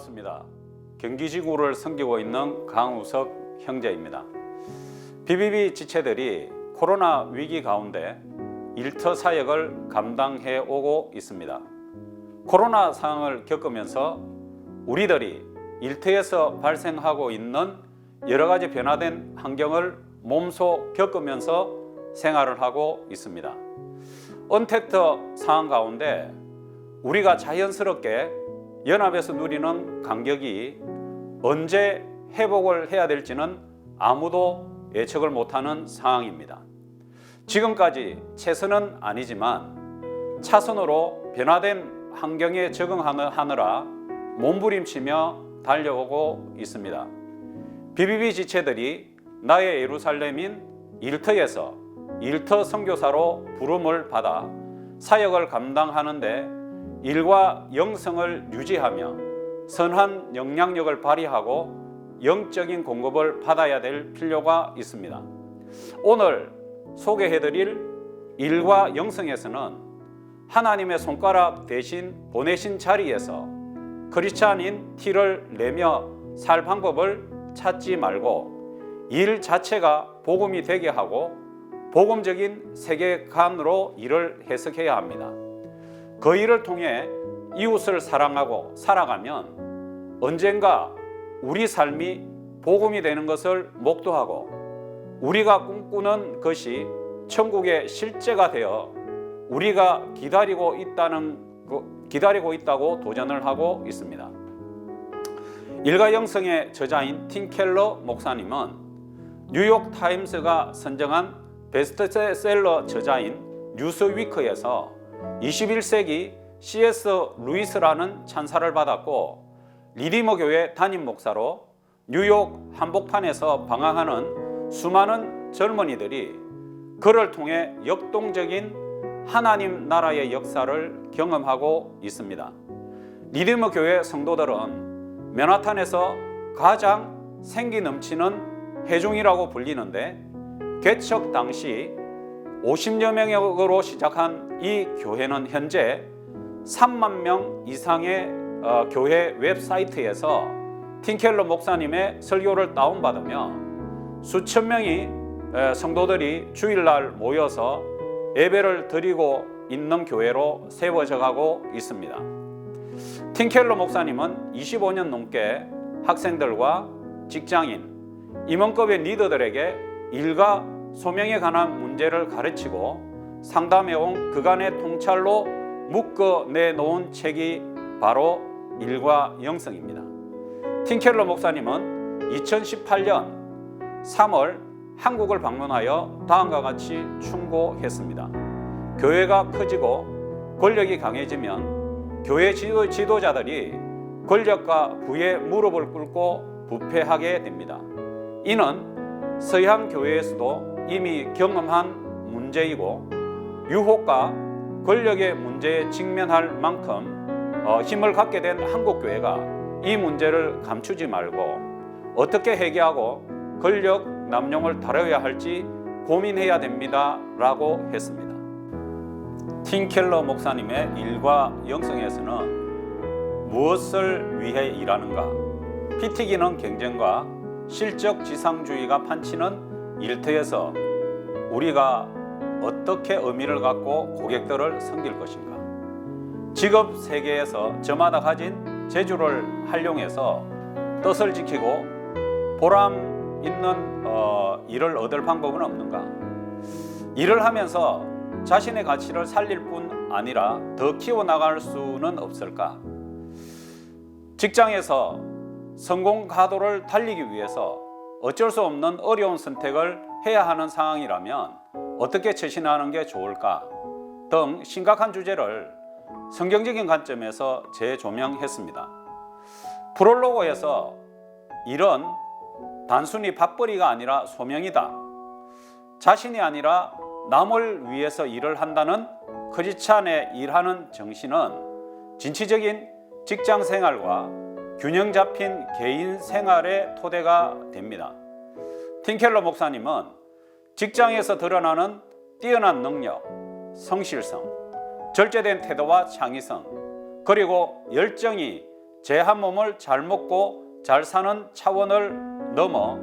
반갑습니다. 경기지구를 섬기고 있는 강우석 형제입니다. BBB 지체들이 코로나 위기 가운데 일터 사역을 감당해 오고 있습니다. 코로나 상황을 겪으면서 우리들이 일터에서 발생하고 있는 여러 가지 변화된 환경을 몸소 겪으면서 생활을 하고 있습니다. 언택트 상황 가운데 우리가 자연스럽게 연합에서 누리는 간격이 언제 회복을 해야 될지는 아무도 예측을 못하는 상황입니다. 지금까지 최선은 아니지만 차선으로 변화된 환경에 적응하느라 몸부림치며 달려오고 있습니다. BBB 지체들이 나의 예루살렘인 일터에서 일터 선교사로 부름을 받아 사역을 감당하는데 일과 영성을 유지하며 선한 영향력을 발휘하고 영적인 공급을 받아야 될 필요가 있습니다. 오늘 소개해드릴 일과 영성에서는 하나님의 손가락 대신 보내신 자리에서 크리스찬인 티를 내며 살 방법을 찾지 말고 일 자체가 복음이 되게 하고 복음적인 세계관으로 일을 해석해야 합니다. 그 일을 통해 이웃을 사랑하고 살아가면 언젠가 우리 삶이 복음이 되는 것을 목도하고 우리가 꿈꾸는 것이 천국의 실제가 되어 우리가 기다리고 있다고 도전을 하고 있습니다. 일과 영성의 저자인 팀 켈러 목사님은 뉴욕 타임스가 선정한 베스트셀러 저자인 뉴스위크에서 21세기 C.S. 루이스라는 찬사를 받았고 리디머 교회 담임 목사로 뉴욕 한복판에서 방황하는 수많은 젊은이들이 그를 통해 역동적인 하나님 나라의 역사를 경험하고 있습니다. 리디머 교회 성도들은 맨하탄에서 가장 생기 넘치는 회중이라고 불리는데 개척 당시 50여 명으로 시작한 이 교회는 현재 3만 명 이상의 교회 웹사이트에서 팀 켈러 목사님의 설교를 다운받으며 수천 명의 성도들이 주일날 모여서 예배를 드리고 있는 교회로 세워져 가고 있습니다. 팀 켈러 목사님은 25년 넘게 학생들과 직장인, 임원급의 리더들에게 일과 소명에 관한 문제를 가르치고 상담해온 그간의 통찰로 묶어내놓은 책이 바로 일과 영성입니다. 팀 켈러 목사님은 2018년 3월 한국을 방문하여 다음과 같이 충고했습니다. 교회가 커지고 권력이 강해지면 교회 지도자들이 권력과 부의 무릎을 꿇고 부패하게 됩니다. 이는 서양 교회에서도 이미 경험한 문제이고 유혹과 권력의 문제에 직면할 만큼 힘을 갖게 된 한국교회가 이 문제를 감추지 말고 어떻게 해결하고 권력 남용을 다뤄야 할지 고민해야 됩니다 라고 했습니다. 팀 켈러 목사님의 일과 영성에서는 무엇을 위해 일하는가? 피 튀기는 경쟁과 실적 지상주의가 판치는 일터에서 우리가 어떻게 의미를 갖고 고객들을 섬길 것인가? 직업 세계에서 저마다 가진 재주를 활용해서 뜻을 지키고 보람 있는 일을 얻을 방법은 없는가? 일을 하면서 자신의 가치를 살릴 뿐 아니라 더 키워나갈 수는 없을까? 직장에서 성공 가도를 달리기 위해서 어쩔 수 없는 어려운 선택을 해야 하는 상황이라면 어떻게 처신하는 게 좋을까 등 심각한 주제를 성경적인 관점에서 재조명했습니다. 프롤로그에서 일은 단순히 밥벌이가 아니라 소명이다. 자신이 아니라 남을 위해서 일을 한다는 크리스찬의 일하는 정신은 진취적인 직장 생활과 균형 잡힌 개인 생활의 토대가 됩니다. 팀 켈러 목사님은 직장에서 드러나는 뛰어난 능력, 성실성, 절제된 태도와 창의성, 그리고 열정이 제 한 몸을 잘 먹고 잘 사는 차원을 넘어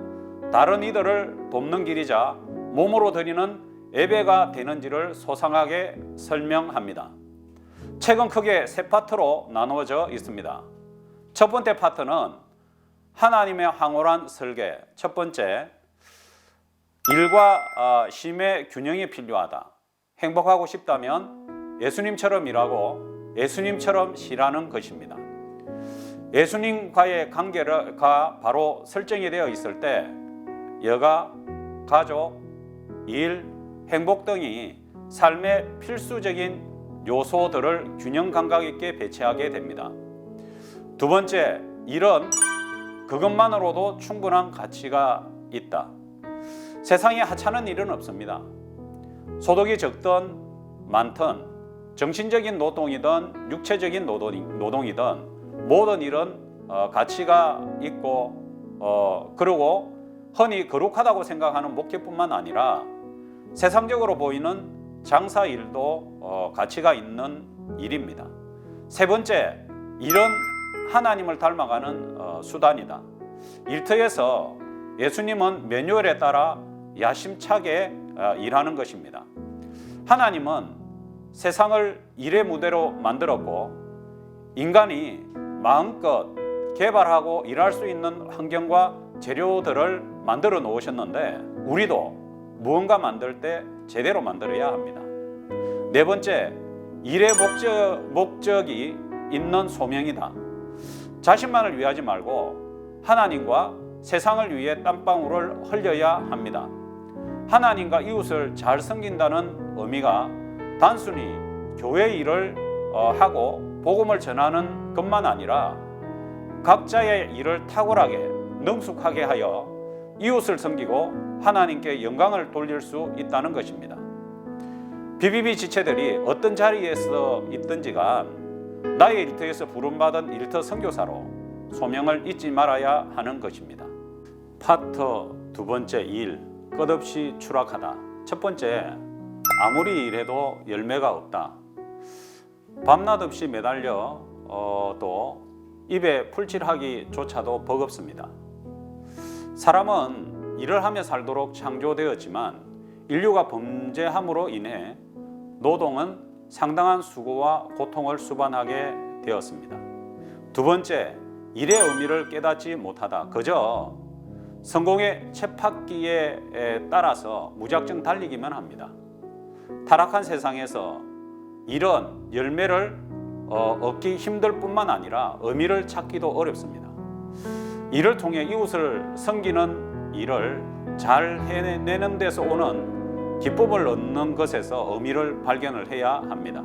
다른 이들을 돕는 길이자 몸으로 드리는 예배가 되는지를 소상하게 설명합니다. 책은 크게 세 파트로 나누어져 있습니다. 첫 번째 파트는 하나님의 황홀한 설계. 첫 번째, 일과 쉼의 균형이 필요하다. 행복하고 싶다면 예수님처럼 일하고 예수님처럼 쉬라는 것입니다. 예수님과의 관계가 바로 설정이 되어 있을 때 여가, 가족, 일, 행복 등이 삶의 필수적인 요소들을 균형 감각 있게 배치하게 됩니다. 두 번째, 일은 그것만으로도 충분한 가치가 있다. 세상에 하찮은 일은 없습니다. 소득이 적든 많든 정신적인 노동이든 육체적인 노동이든 모든 일은 가치가 있고 그리고 흔히 거룩하다고 생각하는 목회뿐만 아니라 세상적으로 보이는 장사 일도 가치가 있는 일입니다. 세 번째, 일은 하나님을 닮아가는 수단이다. 일터에서 예수님은 매뉴얼에 따라 야심차게 일하는 것입니다. 하나님은 세상을 일의 무대로 만들었고 인간이 마음껏 개발하고 일할 수 있는 환경과 재료들을 만들어 놓으셨는데 우리도 무언가 만들 때 제대로 만들어야 합니다. 네 번째, 일의 목적이 있는 소명이다. 자신만을 위하지 말고 하나님과 세상을 위해 땀방울을 흘려야 합니다. 하나님과 이웃을 잘 섬긴다는 의미가 단순히 교회 일을 하고 복음을 전하는 것만 아니라 각자의 일을 탁월하게 능숙하게 하여 이웃을 섬기고 하나님께 영광을 돌릴 수 있다는 것입니다. BBB 지체들이 어떤 자리에서 있든지가 나의 일터에서 부름받은 일터 선교사로 소명을 잊지 말아야 하는 것입니다. 파트 두 번째, 일, 끝없이 추락하다. 첫 번째, 아무리 일해도 열매가 없다. 밤낮 없이 매달려 또 입에 풀칠하기조차도 버겁습니다. 사람은 일을 하며 살도록 창조되었지만 인류가 범죄함으로 인해 노동은 상당한 수고와 고통을 수반하게 되었습니다. 두 번째, 일의 의미를 깨닫지 못하다. 그저 성공의 쳇바퀴에 따라서 무작정 달리기만 합니다. 타락한 세상에서 일은 열매를 얻기 힘들 뿐만 아니라 의미를 찾기도 어렵습니다. 이를 통해 이웃을 섬기는 일을 잘 해내는 데서 오는 기쁨을 얻는 것에서 의미를 발견을 해야 합니다.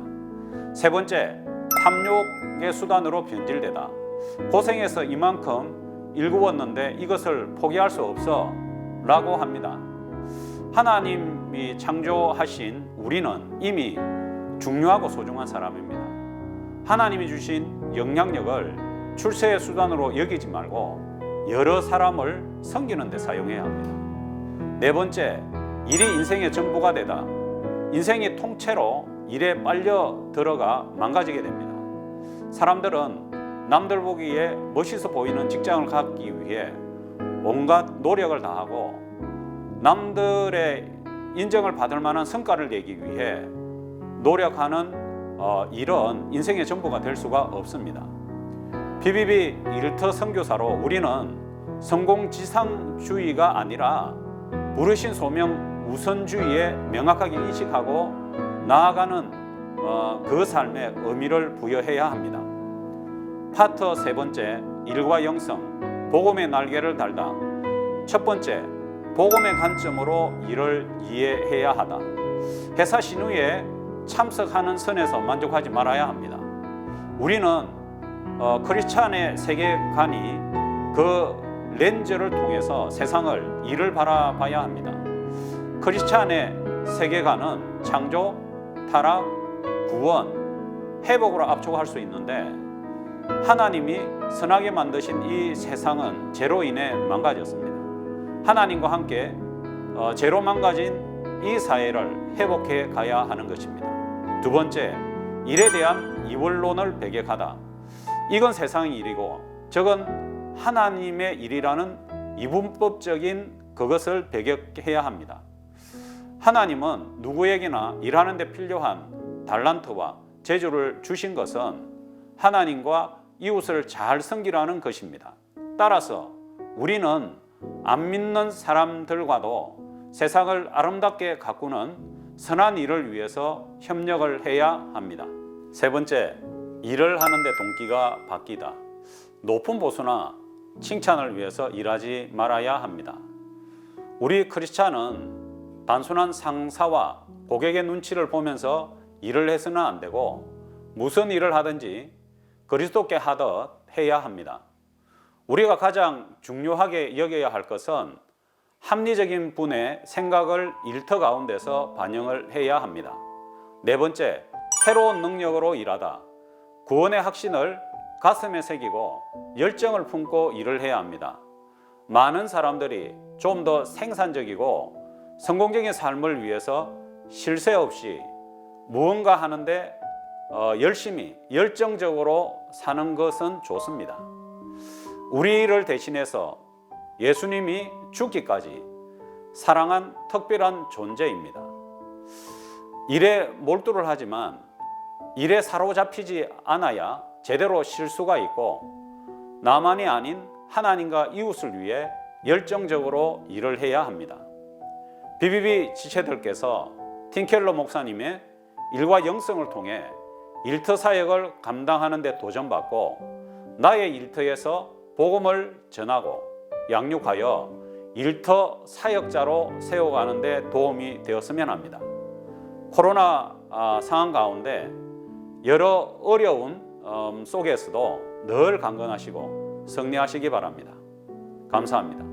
세 번째, 탐욕의 수단으로 변질되다. 고생해서 이만큼 일구었는데 이것을 포기할 수 없어 라고 합니다. 하나님이 창조하신 우리는 이미 중요하고 소중한 사람입니다. 하나님이 주신 영향력을 출세의 수단으로 여기지 말고 여러 사람을 섬기는 데 사용해야 합니다. 네 번째, 일이 인생의 전부가 되다. 인생이 통째로 일에 빨려 들어가 망가지게 됩니다. 사람들은 남들 보기에 멋있어 보이는 직장을 갖기 위해 온갖 노력을 다하고 남들의 인정을 받을 만한 성과를 내기 위해 노력하는 일은 인생의 전부가 될 수가 없습니다. BBB 일터 선교사로 우리는 성공지상주의가 아니라 부르신 소명 우선주의에 명확하게 인식하고 나아가는 그 삶에 의미를 부여해야 합니다. 파트 세 번째, 일과 영성, 복음의 날개를 달다. 첫 번째, 복음의 관점으로 일을 이해해야 하다. 회사 신우에 참석하는 선에서 만족하지 말아야 합니다. 우리는 크리스찬의 세계관이 그 렌즈를 통해서 세상을 일을 바라봐야 합니다. 크리스찬의 세계관은 창조, 타락, 구원, 회복으로 압축할 수 있는데 하나님이 선하게 만드신 이 세상은 죄로 인해 망가졌습니다. 하나님과 함께 죄로 망가진 이 사회를 회복해 가야 하는 것입니다. 두 번째, 일에 대한 이원론을 배격하다. 이건 세상의 일이고 저건 하나님의 일이라는 이분법적인 그것을 배격해야 합니다. 하나님은 누구에게나 일하는 데 필요한 달란트와 재주를 주신 것은 하나님과 이웃을 잘 섬기라는 것입니다. 따라서 우리는 안 믿는 사람들과도 세상을 아름답게 가꾸는 선한 일을 위해서 협력을 해야 합니다. 세 번째, 일을 하는데 동기가 바뀌다. 높은 보수나 칭찬을 위해서 일하지 말아야 합니다. 우리 크리스찬은 단순한 상사와 고객의 눈치를 보면서 일을 해서는 안 되고 무슨 일을 하든지 그리스도께 하듯 해야 합니다. 우리가 가장 중요하게 여겨야 할 것은 합리적인 분의 생각을 일터 가운데서 반영을 해야 합니다. 네 번째, 새로운 능력으로 일하다. 구원의 확신을 가슴에 새기고 열정을 품고 일을 해야 합니다. 많은 사람들이 좀 더 생산적이고 성공적인 삶을 위해서 쉴 새 없이 무언가 하는데 열심히 열정적으로 사는 것은 좋습니다. 우리를 대신해서 예수님이 죽기까지 사랑한 특별한 존재입니다. 일에 몰두를 하지만 일에 사로잡히지 않아야 제대로 쉴 수가 있고 나만이 아닌 하나님과 이웃을 위해 열정적으로 일을 해야 합니다. BBB 지체들께서 팀켈러 목사님의 일과 영성을 통해 일터 사역을 감당하는 데 도전받고 나의 일터에서 복음을 전하고 양육하여 일터 사역자로 세워가는 데 도움이 되었으면 합니다. 코로나 상황 가운데 여러 어려운 속에서도 늘 강건하시고 승리하시기 바랍니다. 감사합니다.